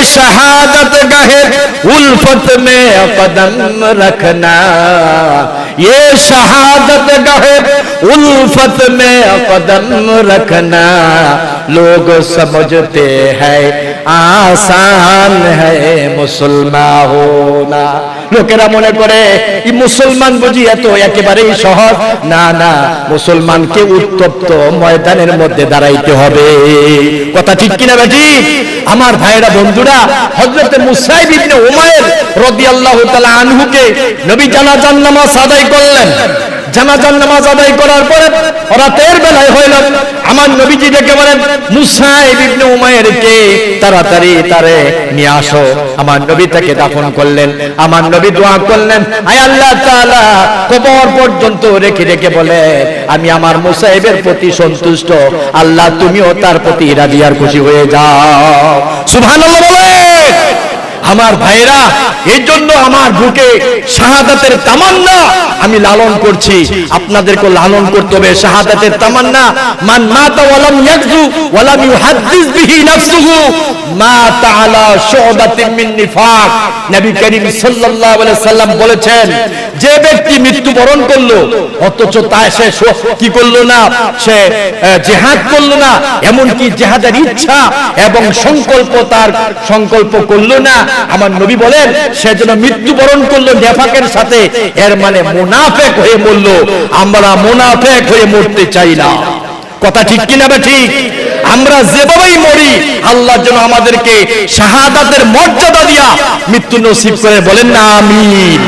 शहादत गहे उल्फत में कदम रखना, ये शहादत गहे उल्फत में कदम रखना, लोग समझते हैं आसान है मुसलमान होना। লোকেরা মনে করে এই মুসলমান বুঝি এত একেবারেই সহজ। না না, মুসলমানকে উত্তপ্ত ময়দানের মধ্যে দাঁড়াইতে হবে। কথা ঠিক কিনা বেঠিক? আমার ভাইরা বন্ধুরা, হযরত মুসাইব ইবনে উমাইর রাদিয়াল্লাহু তাআলা আনহুকে নবী জানাজার নামাজ আদায় করলেন। জানাজার নামাজ আদায় করার পরে রাতের বেলায় হইল, আমার নবীজি ডেকে বলেন, মুসাইব ইবনে উমাইরকে তাড়াতাড়ি তারে নিয়ে আসো। আমার নবী তাকে দাফন করলেন। আমার নবী দোয়া করলেন, আয় আল্লাহ তাআলা, কবর পর্যন্ত রেখে রেখে বলে, আমি আমার মুসাইবের প্রতি সন্তুষ্ট, আল্লাহ তুমিও তার প্রতি রাজি আর খুশি হয়ে যাও। সুবহানাল্লাহ বলে। আমার ভাইরা, এই জন্য আমার বুকে শাহাদাতের তামান্না আমি লালন করছি, আপনাদেরকে লালন করতে হবে শাহাদাতের তামান্না। মান মাতা ওয়ালাম ইয়াকযু ওয়ালাম ইউহাদ্দিস বিহি নাফসুহু মাতা আলা শুবাতিন মিন নিফাক। নবী করিম সাল্লাল্লাহু আলাইহি সাল্লাম বলেছেন, যে ব্যক্তি মৃত্যুবরণ করলো অথচ তা সে কি করলো না, সে জিহাদ করলো না, এমনকি জিহাদের ইচ্ছা এবং সংকল্প তার সংকল্প করলো না, আমার নবী বলেন সে যেন মৃত্যুবরণ করলো নেফাকের সাথে। এর মানে মুনাফিক হয়ে মরল। আমরা মুনাফিক হয়ে মরতে চাই না। কথা ঠিক কিনা বে ঠিক? আমরা যেভাবেই মরি, আল্লাহ যেন আমাদেরকে শাহাদাতের মর্যাদা দিয়া মৃত্যু নসিব করে। বলেন না আমিন।